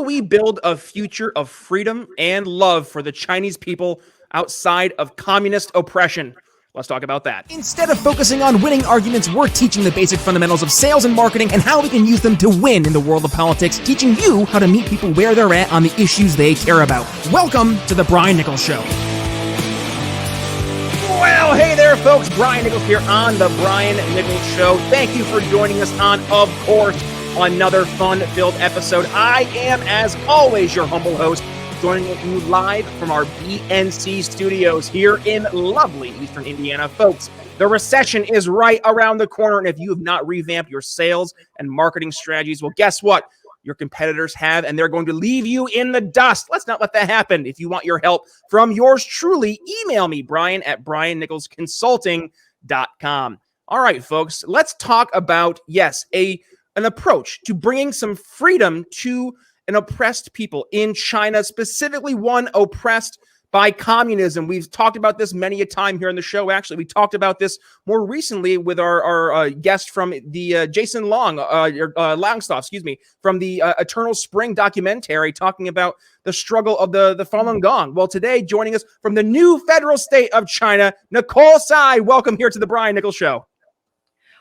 do we build a future of freedom and love for the Chinese people outside of communist oppression? Let's talk about that. Instead of focusing on winning arguments, we're teaching the basic fundamentals of sales and marketing and how we can use them to win in the world of politics, teaching you how to meet people where they're at on the issues they care about. Welcome to the Brian Nichols Show. Well, hey there, folks. Brian Nichols here on the Brian Nichols Show. Thank you for joining us on, of course, another fun-filled episode. I am, as always, your humble host, joining you live from our BNC studios here in lovely Eastern Indiana. Folks, the recession is right around the corner, and if you have not revamped your sales and marketing strategies, well, guess what? Your competitors have, and they're going to leave you in the dust. Let's not let that happen. If you want your help from yours truly, email me, Brian, at briannicholsconsulting.com. All right, folks, let's talk about, yes, an approach to bringing some freedom to an oppressed people in China, specifically one oppressed by communism. We've talked about this many a time here on the show. Actually, we talked about this more recently with our guest from the Jason Longstaff, from the Eternal Spring documentary, talking about the struggle of the Falun Gong. Well, today, joining us from the new federal state of China, Nicole Tsai. Welcome here to the Brian Nichols Show.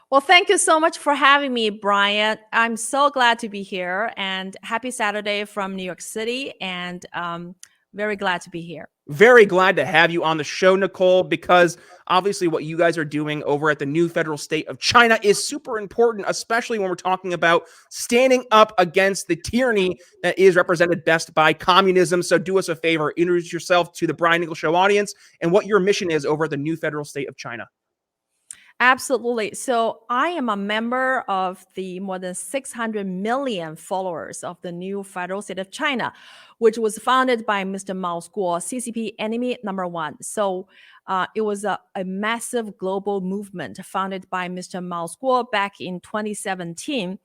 Well, thank you so much for having me, Brian. I'm so glad to be here, and happy Saturday from New York City, and very glad to be here. Very glad to have you on the show, Nicole, because obviously what you guys are doing over at the new federal state of China is super important, especially when we're talking about standing up against the tyranny that is represented best by communism. So do us a favor, introduce yourself to the Brian Nichols Show audience and what your mission is over at the new federal state of China. Absolutely. So I am a member of the more than 600 million followers of the new federal state of China, which was founded by Mr. Mao's Guo, CCP enemy number one. So it was a massive global movement founded by Mr. Mao's Guo back in 2017.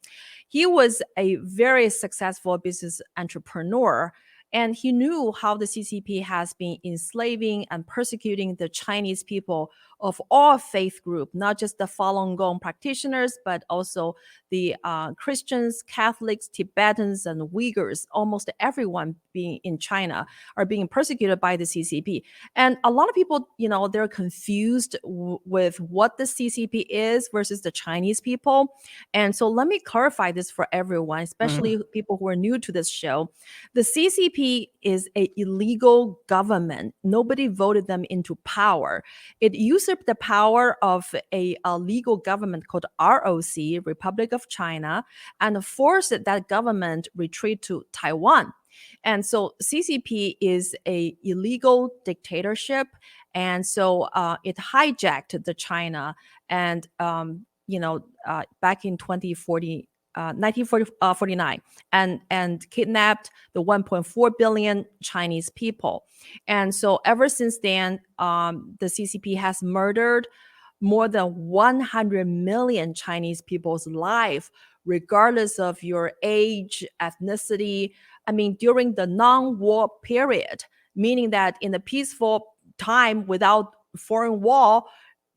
He was a very successful business entrepreneur, and he knew how the CCP has been enslaving and persecuting the Chinese people of all faith groups, not just the Falun Gong practitioners, but also the Christians, Catholics, Tibetans, and Uyghurs. Almost everyone being in China are being persecuted by the CCP. And a lot of people, they're confused with what the CCP is versus the Chinese people. And so let me clarify this for everyone, especially people who are new to this show. The CCP is an illegal government. Nobody voted them into power. It usurped the power of a legal government called ROC, Republic of China, and forced that government retreat to Taiwan. And so CCP is a illegal dictatorship. And so it hijacked the China and, back in 1949 and kidnapped the 1.4 billion Chinese people. And so ever since then, the CCP has murdered more than 100 million Chinese people's life, regardless of your age, ethnicity. I mean, during the non-war period, meaning that in the peaceful time without foreign war,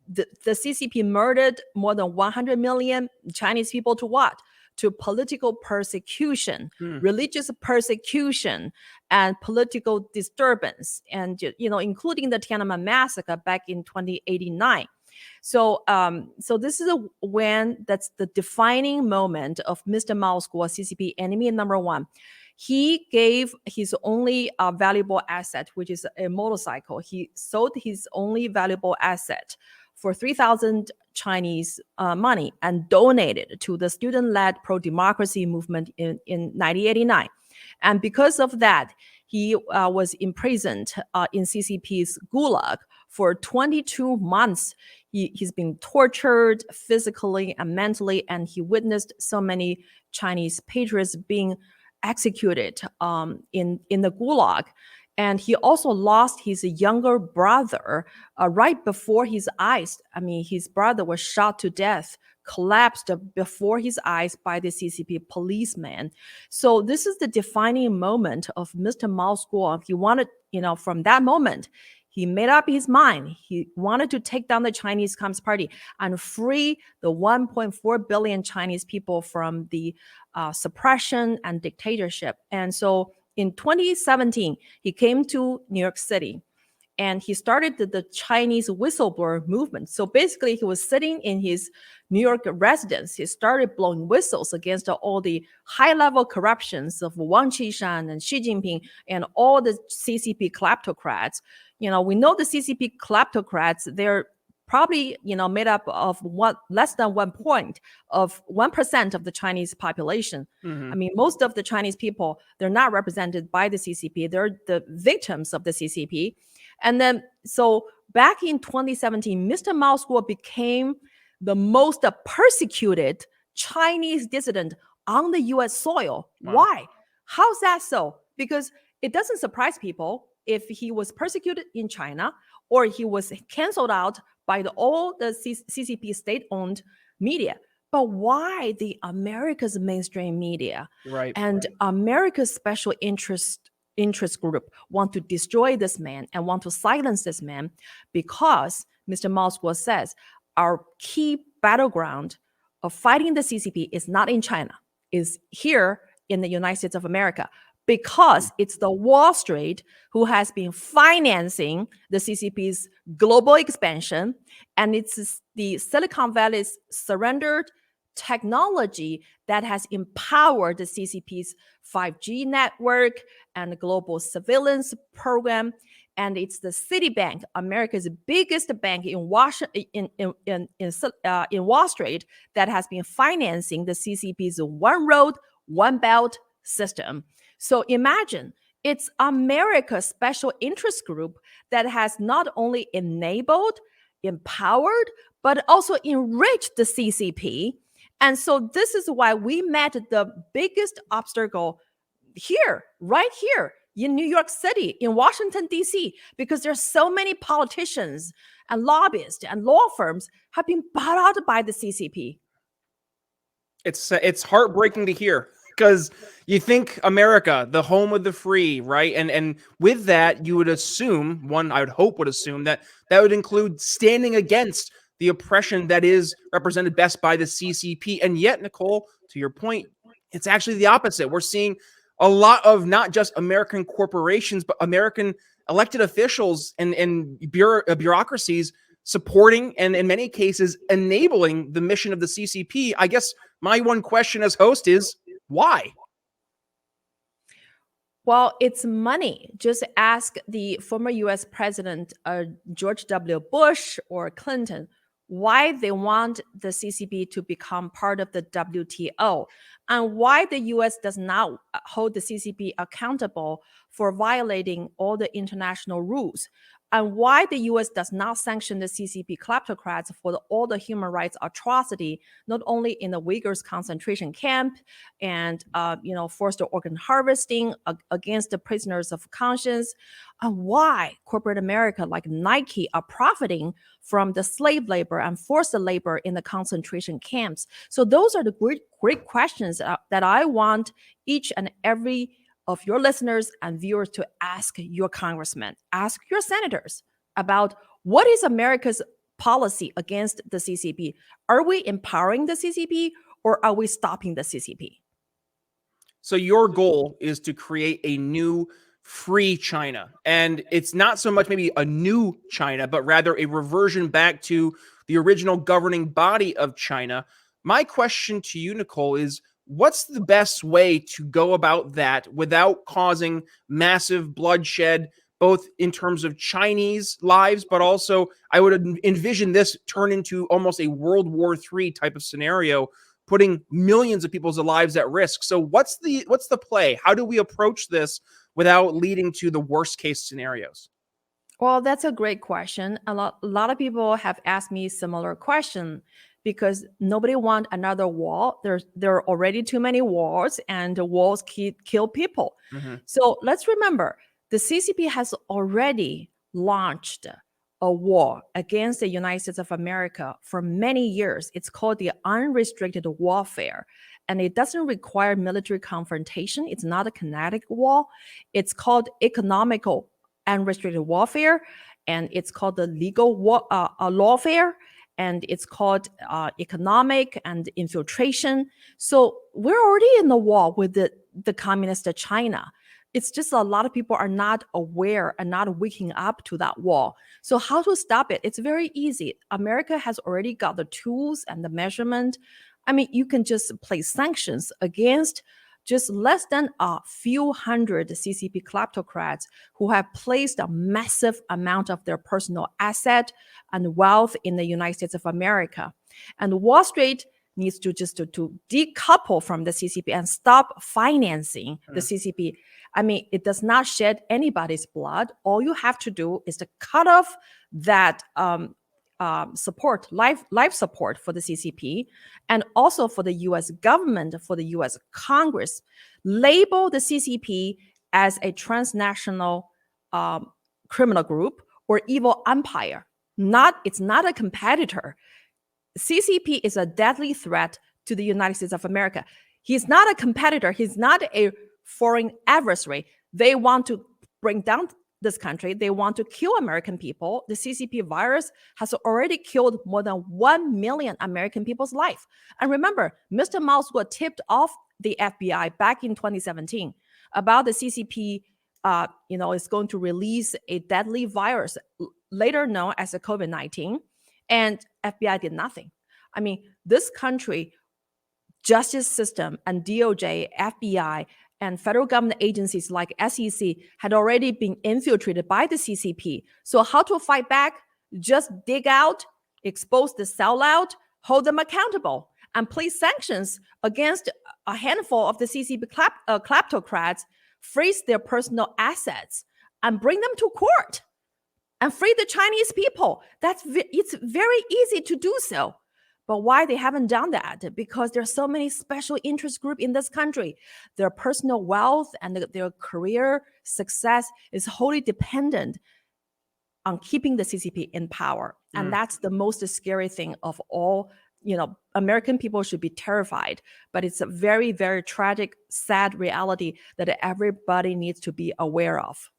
the CCP murdered more than 100 million Chinese people to what? To political persecution, religious persecution, and political disturbance, and including the Tiananmen massacre back in 2089. So this is when that's the defining moment of Mr. Mao's Guo, CCP enemy number one. He gave his only valuable asset, which is a motorcycle. He sold his only valuable asset for 3,000 Chinese money and donated to the student-led pro-democracy movement in 1989. And because of that, he was imprisoned in CCP's gulag for 22 months. He's been tortured physically and mentally, and he witnessed so many Chinese patriots being executed in the gulag. And he also lost his younger brother right before his eyes. I mean, his brother was shot to death, collapsed before his eyes by the CCP policeman. So this is the defining moment of Mr. Mao's Guo. He wanted, from that moment, He made up his mind. He wanted to take down the Chinese Communist Party and free the 1.4 billion Chinese people from the suppression and dictatorship. And so in 2017, he came to New York City and he started the Chinese whistleblower movement. So basically, he was sitting in his New York residence. He started blowing whistles against all the high-level corruptions of Wang Qishan and Xi Jinping and all the CCP kleptocrats. We know the CCP kleptocrats, they're probably made up of less than 1% of the Chinese population. Mhm. I mean, most of the Chinese people, they're not represented by the CCP. They're the victims of the CCP. And then, so back in 2017, Mr. Mao School became the most persecuted Chinese dissident on the US soil. Wow. Why? How's that so? Because it doesn't surprise people if he was persecuted in China or he was canceled out by all the CCP state-owned media. But why the America's mainstream media and America's special interest group want to destroy this man and want to silence this man? Because Mr. Mao says our key battleground of fighting the CCP is not in China, is here in the United States of America, because it's the Wall Street who has been financing the CCP's global expansion, and it's the Silicon Valley's surrendered technology that has empowered the CCP's 5G network and the global surveillance program. And it's the Citibank, America's biggest bank in Wall Street, that has been financing the CCP's One Road, One Belt system. So imagine, it's America's special interest group that has not only enabled, empowered, but also enriched the CCP. And so this is why we met the biggest obstacle here, right here in New York City, in Washington, D.C., because there's so many politicians and lobbyists and law firms have been bought out by the CCP. It's heartbreaking to hear, because you think America, the home of the free, right? And with that, you would assume, I would hope would assume that would include standing against the oppression that is represented best by the CCP. And yet, Nicole, to your point, it's actually the opposite. We're seeing a lot of not just American corporations, but American elected officials and bureaucracies supporting and in many cases enabling the mission of the CCP. I guess my one question as host is, why? Well, it's money. Just ask the former US President George W. Bush or Clinton why they want the CCP to become part of the WTO, and why the US does not hold the CCP accountable for violating all the international rules, and why the US does not sanction the CCP kleptocrats for all the human rights atrocity, not only in the Uyghurs concentration camp and forced organ harvesting against the prisoners of conscience, and why corporate America like Nike are profiting from the slave labor and forced labor in the concentration camps. So those are the great questions that I want each and every of your listeners and viewers to ask your congressmen, ask your senators about what is America's policy against the CCP. Are we empowering the CCP or are we stopping the CCP? So your goal is to create a new free China. And it's not so much maybe a new China, but rather a reversion back to the original governing body of China. My question to you, Nicole, is what's the best way to go about that without causing massive bloodshed, both in terms of Chinese lives, but also I would envision this turn into almost a World War III type of scenario, putting millions of people's lives at risk. So what's the play? How do we approach this without leading to the worst case scenarios? Well, that's a great question. A lot of people have asked me similar question, because nobody want another war. There are already too many wars, and the wars kill people. Mm-hmm. So let's remember, the CCP has already launched a war against the United States of America for many years. It's called the unrestricted warfare, and it doesn't require military confrontation. It's not a kinetic war. It's called economical unrestricted warfare. and it's called the legal lawfare, and it's called economic and infiltration. So we're already in the war with the communist China. It's just a lot of people are not aware and not waking up to that war. So how to stop it? It's very easy. America has already got the tools and the measurement. I mean, you can just place sanctions against just less than a few hundred CCP kleptocrats who have placed a massive amount of their personal asset and wealth in the United States of America. And Wall Street needs to just to decouple from the CCP and stop financing the CCP. I mean, it does not shed anybody's blood. All you have to do is to cut off that support, life support for the CCP, and also for the U.S. government, for the U.S. Congress. Label the CCP as a transnational criminal group or evil empire. It's not a competitor. CCP is a deadly threat to the United States of America. He's not a competitor. He's not a foreign adversary. They want to bring down this country. They want to kill American people. The CCP virus has already killed more than 1 million American people's life. And remember, Mr. Mao tipped off the FBI back in 2017 about the CCP is going to release a deadly virus, later known as the COVID-19, and FBI did nothing. I mean, this country, justice system and DOJ, FBI, and federal government agencies like SEC had already been infiltrated by the CCP. So how to fight back? Just dig out, expose the sellout, hold them accountable, and place sanctions against a handful of the CCP kleptocrats, freeze their personal assets, and bring them to court, and free the Chinese people. It's very easy to do so. But why they haven't done that? Because there's so many special interest groups in this country. Their personal wealth and their career success is wholly dependent on keeping the CCP in power. And that's the most scary thing of all. American people should be terrified, but it's a very, very tragic, sad reality that everybody needs to be aware of.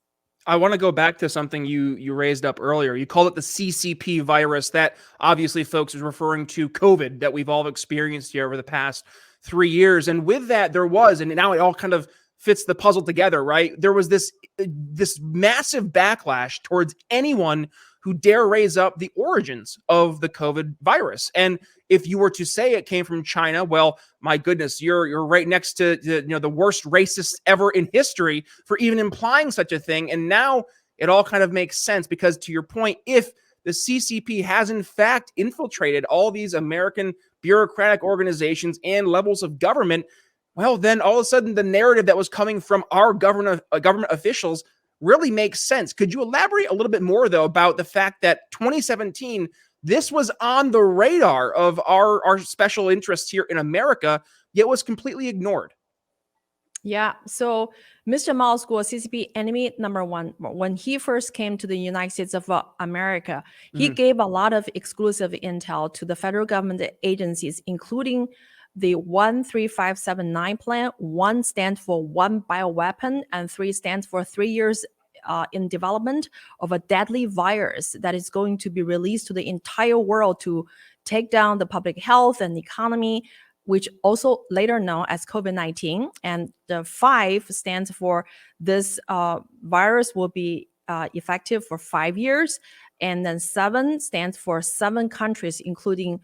I want to go back to something you raised up earlier. You called it the CCP virus. That obviously, folks, is referring to COVID that we've all experienced here over the past 3 years. And with that, there was, and now it all kind of fits the puzzle together, right? There was this massive backlash towards anyone who dare raise up the origins of the COVID virus. And if you were to say it came from China, well, my goodness, you're right next to the worst racists ever in history for even implying such a thing. And now it all kind of makes sense because, to your point, if the CCP has in fact infiltrated all these American bureaucratic organizations and levels of government, well, then all of a sudden the narrative that was coming from our government officials really makes sense. Could you elaborate a little bit more, though, about the fact that 2017, this was on the radar of our special interests here in America, yet was completely ignored? Yeah. So Mr. Mao, CCP enemy number one, when he first came to the United States of America, he gave a lot of exclusive intel to the federal government agencies, including the 13579 plan. 1 stands for one bioweapon, and 3 stands for 3 years in development of a deadly virus that is going to be released to the entire world to take down the public health and economy, which also later known as COVID-19. And the 5 stands for this virus will be effective for 5 years. And then 7 stands for 7 countries, including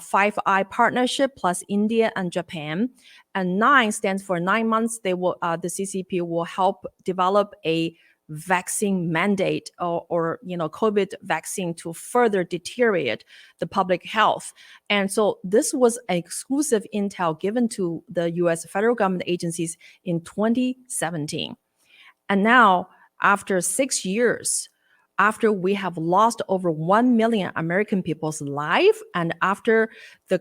Five Eye Partnership plus India and Japan. And 9 stands for 9 months. The CCP will help develop a vaccine mandate or COVID vaccine to further deteriorate the public health. And so this was an exclusive intel given to the US federal government agencies in 2017. And now, after 6 years, after we have lost over 1 million American people's life, and after the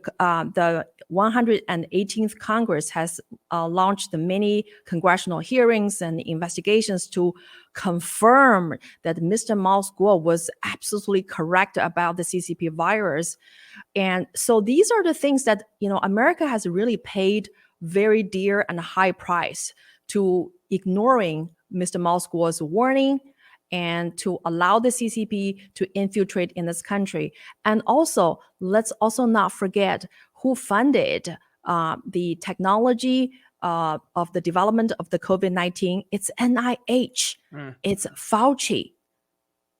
118th Congress has launched the many congressional hearings and investigations to confirm that Mr. Mao's was absolutely correct about the CCP virus. And so these are the things that America has really paid very dear and high price to ignoring Mr. Mao's warning and to allow the CCP to infiltrate in this country. And also, let's also not forget who funded the technology of the development of the COVID-19. It's NIH. It's Fauci.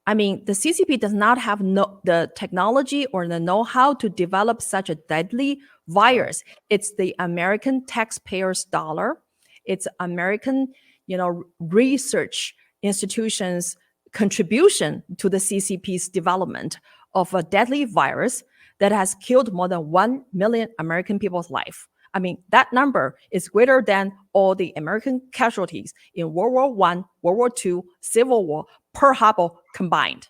I mean, the CCP does not have the technology or the know-how to develop such a deadly virus. It's the American taxpayers' dollar. It's American, research institutions' contribution to the CCP's development of a deadly virus that has killed more than 1 million American people's life. I mean, that number is greater than all the American casualties in World War I, World War II, Civil War, Pearl Harbor combined.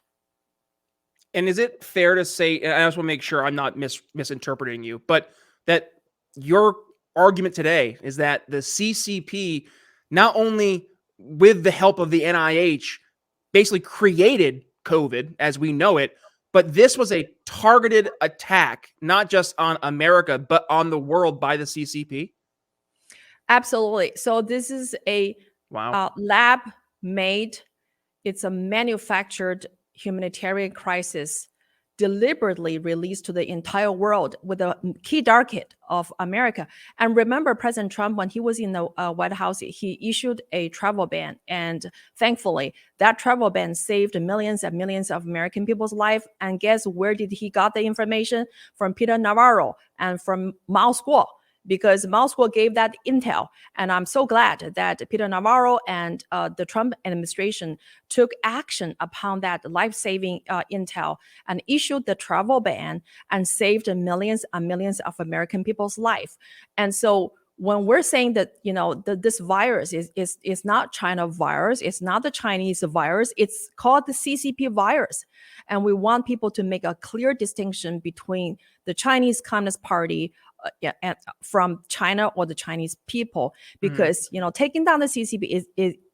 And is it fair to say, and I just want to make sure I'm not misinterpreting you, but that your argument today is that the CCP, not only with the help of the NIH, basically created COVID as we know it, but this was a targeted attack, not just on America, but on the world by the CCP? Absolutely. So this is a lab-made, it's a manufactured humanitarian crisis deliberately released to the entire world with a key target of America. And remember, President Trump, when he was in the White House, he issued a travel ban. And thankfully, that travel ban saved millions and millions of American people's life. And guess where did he got the information? From Peter Navarro and from Moscow, because Moscow gave that intel. And I'm so glad that Peter Navarro and the Trump administration took action upon that life-saving intel and issued the travel ban and saved millions and millions of American people's life. And so when we're saying that, this virus is not China virus, it's not the Chinese virus, it's called the CCP virus. And we want people to make a clear distinction between the Chinese Communist Party and from China or the Chinese people, because taking down the CCP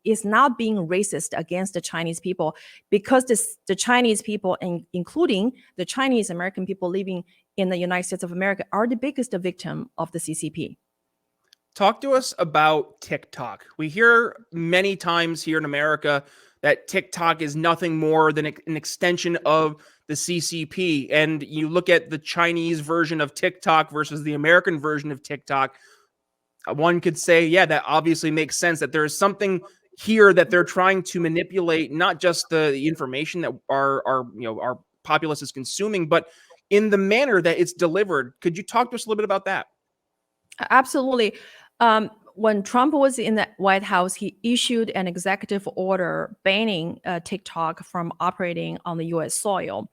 is not being racist against the Chinese people, because the Chinese people, including the Chinese American people living in the United States of America, are the biggest victim of the CCP. Talk to us about TikTok. We hear many times here in America that TikTok is nothing more than an extension of the CCP. And you look at the Chinese version of TikTok versus the American version of TikTok. One could say, yeah, that obviously makes sense, that there is something here that they're trying to manipulate, not just the information that our populace is consuming, but in the manner that it's delivered. Could you talk to us a little bit about that? Absolutely. When Trump was in the White House, he issued an executive order banning TikTok from operating on the U.S. soil.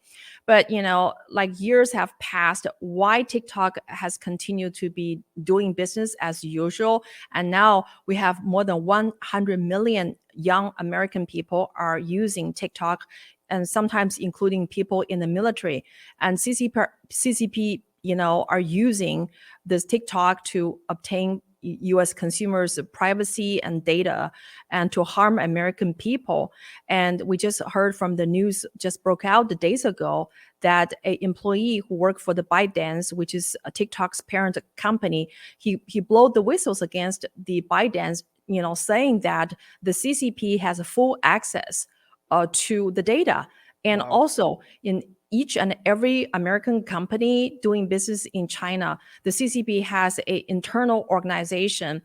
But, years have passed, why TikTok has continued to be doing business as usual. And now we have more than 100 million young American people are using TikTok, and sometimes including people in the military. And CCP, are using this TikTok to obtain U.S. consumers' privacy and data and to harm American people. And we just heard from the news just broke out the days ago that an employee who worked for the ByteDance, which is a TikTok's parent company, he blew the whistles against the ByteDance, saying that the CCP has full access to the data. And also in each and every American company doing business in China, the CCP has an internal organization,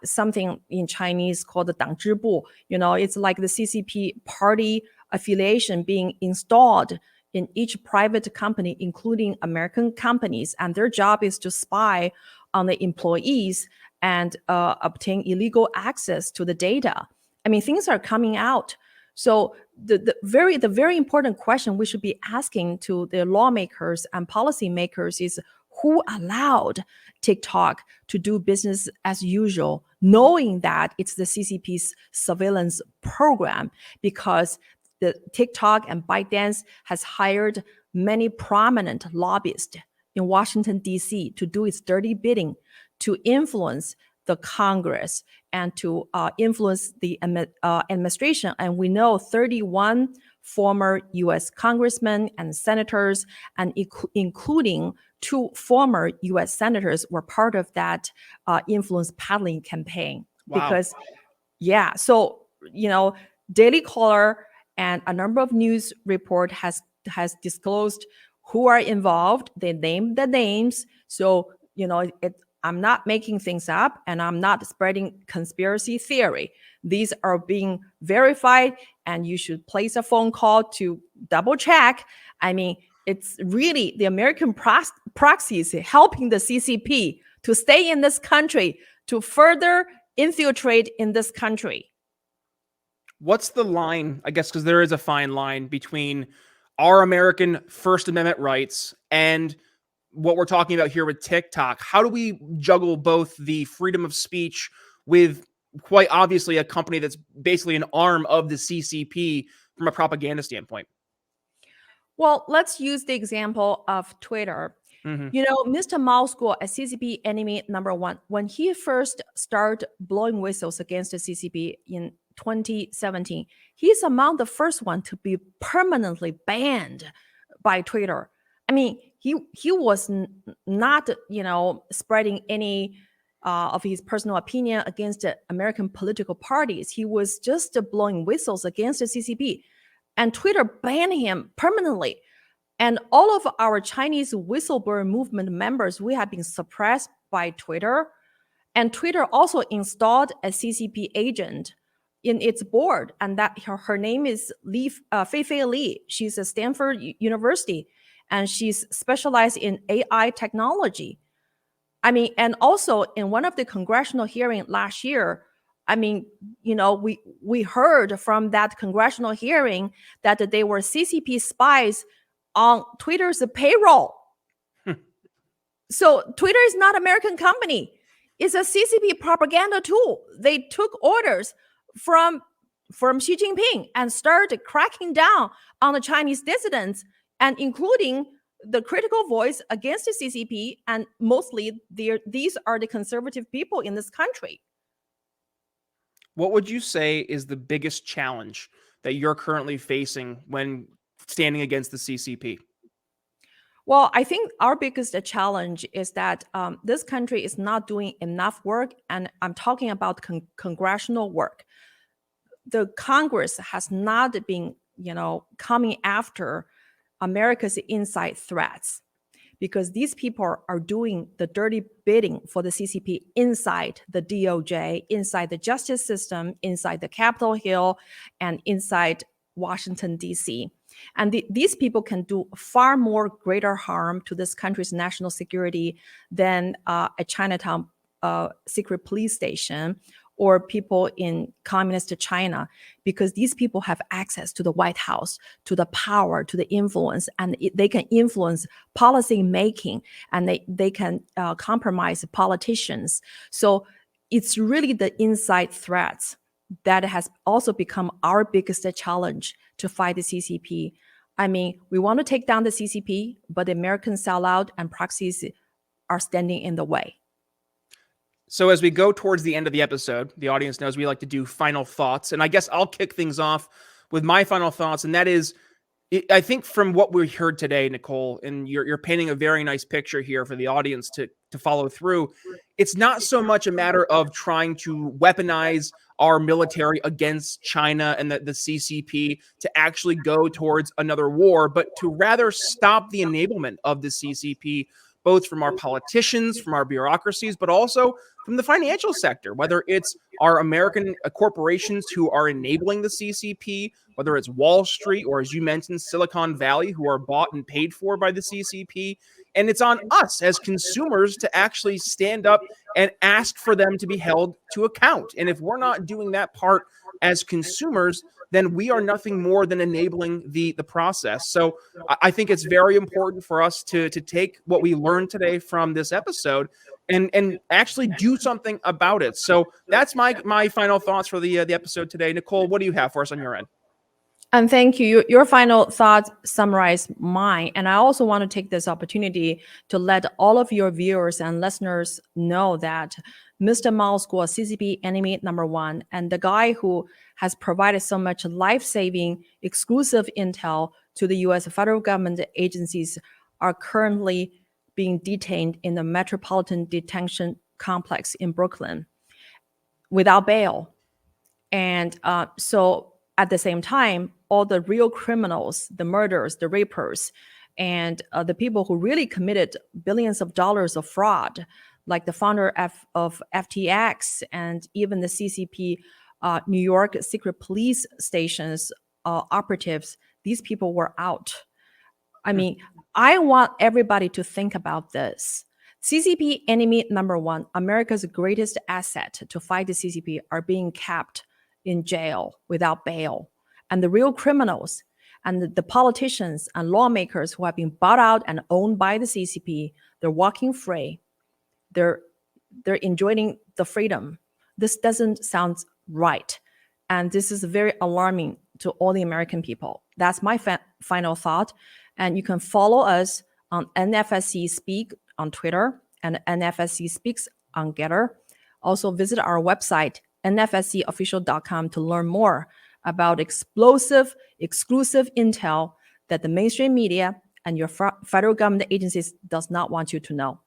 something in Chinese called the 党支部. It's like the CCP party affiliation being installed in each private company, including American companies. And their job is to spy on the employees and obtain illegal access to the data. I mean, things are coming out. So the very important question we should be asking to the lawmakers and policymakers is, who allowed TikTok to do business as usual, knowing that it's the CCP's surveillance program? Because the TikTok and ByteDance has hired many prominent lobbyists in Washington, D.C. to do its dirty bidding, to influence the Congress and to influence the administration. And we know 31 former U.S. congressmen and senators, and including 2 former U.S. senators, were part of that influence peddling campaign. Wow. Because, so, Daily Caller and a number of news report has disclosed who are involved. They named the names. So, I'm not making things up, and I'm not spreading conspiracy theory. These are being verified, and you should place a phone call to double check. I mean, it's really the American proxies helping the CCP to stay in this country, to further infiltrate in this country. What's the line, I guess, because there is a fine line between our American First Amendment rights and what we're talking about here with TikTok? How do we juggle both the freedom of speech with quite obviously a company that's basically an arm of the CCP from a propaganda standpoint? Well, let's use the example of Twitter. Mr. Mao scored a CCP enemy number one when he first started blowing whistles against the CCP in 2017. He's among the first one to be permanently banned by Twitter. I mean, he was not, spreading any of his personal opinion against the American political parties. He was just blowing whistles against the CCP, and Twitter banned him permanently. And all of our Chinese whistleblower movement members, we have been suppressed by Twitter. And Twitter also installed a CCP agent in its board, and that her name is Fei Li. She's at Stanford University, and she's specialized in AI technology. I mean, and also in one of the congressional hearings last year, I mean, we heard from that congressional hearing that they were CCP spies on Twitter's payroll. So Twitter is not an American company. It's a CCP propaganda tool. They took orders from Xi Jinping and started cracking down on the Chinese dissidents, and including the critical voice against the CCP, and mostly these are the conservative people in this country. What would you say is the biggest challenge that you're currently facing when standing against the CCP? Well, I think our biggest challenge is that this country is not doing enough work, and I'm talking about congressional work. The Congress has not been, coming after America's inside threats, because these people are doing the dirty bidding for the CCP inside the DOJ, inside the justice system, inside the Capitol Hill, and inside Washington, D.C. And these people can do far more greater harm to this country's national security than a Chinatown secret police station or people in communist China, because these people have access to the White House, to the power, to the influence, and they can influence policy making, and they can compromise politicians. So it's really the inside threats that has also become our biggest challenge to fight the CCP. I mean, we want to take down the CCP, but the American sellout and proxies are standing in the way. So as we go towards the end of the episode, the audience knows we like to do final thoughts. And I guess I'll kick things off with my final thoughts. And that is, I think from what we heard today, Nicole, and you're painting a very nice picture here for the audience to follow through. It's not so much a matter of trying to weaponize our military against China and the CCP to actually go towards another war, but to rather stop the enablement of the CCP, both from our politicians, from our bureaucracies, but also from the financial sector, whether it's our American corporations who are enabling the CCP, whether it's Wall Street or, as you mentioned, Silicon Valley, who are bought and paid for by the CCP. And it's on us as consumers to actually stand up and ask for them to be held to account. And if we're not doing that part as consumers, then we are nothing more than enabling the process. So I think it's very important for us to take what we learned today from this episode and actually do something about it. So that's my final thoughts for the episode today. Nicole, what do you have for us on your end? And thank you. Your final thoughts summarize mine. And I also want to take this opportunity to let all of your viewers and listeners know that Mr. Mao scored CCP enemy number one. And the guy who has provided so much life-saving exclusive intel to the U.S. federal government agencies are currently being detained in the Metropolitan Detention Complex in Brooklyn without bail. And so at the same time, all the real criminals, the murderers, the rapers, and the people who really committed billions of dollars of fraud, like the founder of FTX and even the CCP New York secret police stations operatives, these people were out. I mean, I want everybody to think about this. CCP enemy number one, America's greatest asset to fight the CCP, are being kept in jail without bail. And the real criminals and the politicians and lawmakers who have been bought out and owned by the CCP, they're walking free. They're enjoying the freedom. This doesn't sound right. And this is very alarming to all the American people. That's my final thought. And you can follow us on NFSC Speak on Twitter and NFSC Speaks on Getter. Also visit our website, nfscofficial.com, to learn more about explosive, exclusive intel that the mainstream media and your federal government agencies does not want you to know.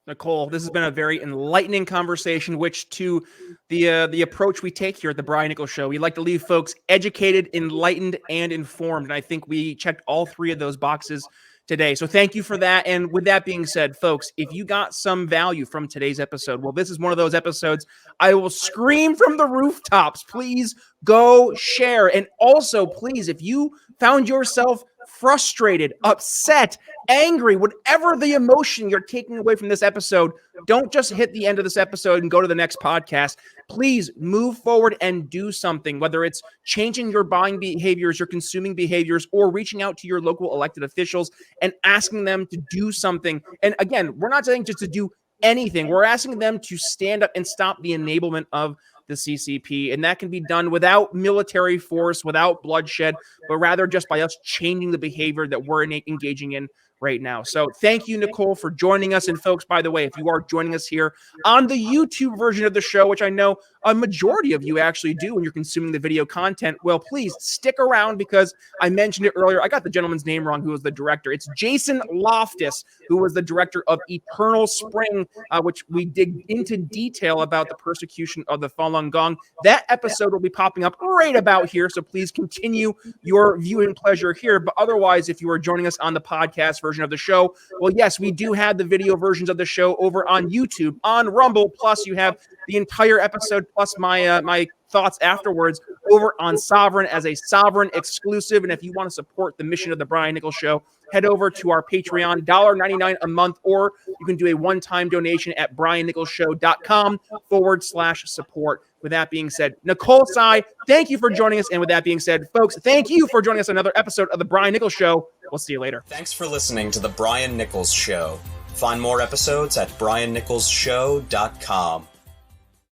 Nicole, this has been a very enlightening conversation, which to the approach we take here at the Brian Nichols Show, we like to leave folks educated, enlightened, and informed. And I think we checked all three of those boxes today. So thank you for that. And with that being said, folks, if you got some value from today's episode, well, this is one of those episodes I will scream from the rooftops. Please go share. And also, please, if you found yourself frustrated, upset, angry, whatever the emotion you're taking away from this episode, don't just hit the end of this episode and go to the next podcast. Please move forward and do something, whether it's changing your buying behaviors, your consuming behaviors, or reaching out to your local elected officials and asking them to do something. And again, we're not saying just to do anything. We're asking them to stand up and stop the enablement of the CCP. And that can be done without military force, without bloodshed, but rather just by us changing the behavior that we're engaging in right now. So thank you, Nicole, for joining us. And folks, by the way, if you are joining us here on the YouTube version of the show, which I know a majority of you actually do when you're consuming the video content, well, please stick around because I mentioned it earlier. I got the gentleman's name wrong, who was the director. It's Jason Loftus, who was the director of Eternal Spring, which we dig into detail about the persecution of the Falun Gong. That episode will be popping up right about here, so please continue your viewing pleasure here. But otherwise, if you are joining us on the podcast version of the show, well, yes, we do have the video versions of the show over on YouTube, on Rumble, plus you have the entire episode plus my thoughts afterwards over on Sovereign as a Sovereign exclusive. And if you want to support the mission of the Brian Nichols Show, head over to our Patreon, $1.99 a month, or you can do a one-time donation at briannicholsshow.com/support. With that being said, Nicole Tsai, thank you for joining us. And with that being said, folks, thank you for joining us on another episode of the Brian Nichols Show. We'll see you later. Thanks for listening to the Brian Nichols Show. Find more episodes at briannicholsshow.com.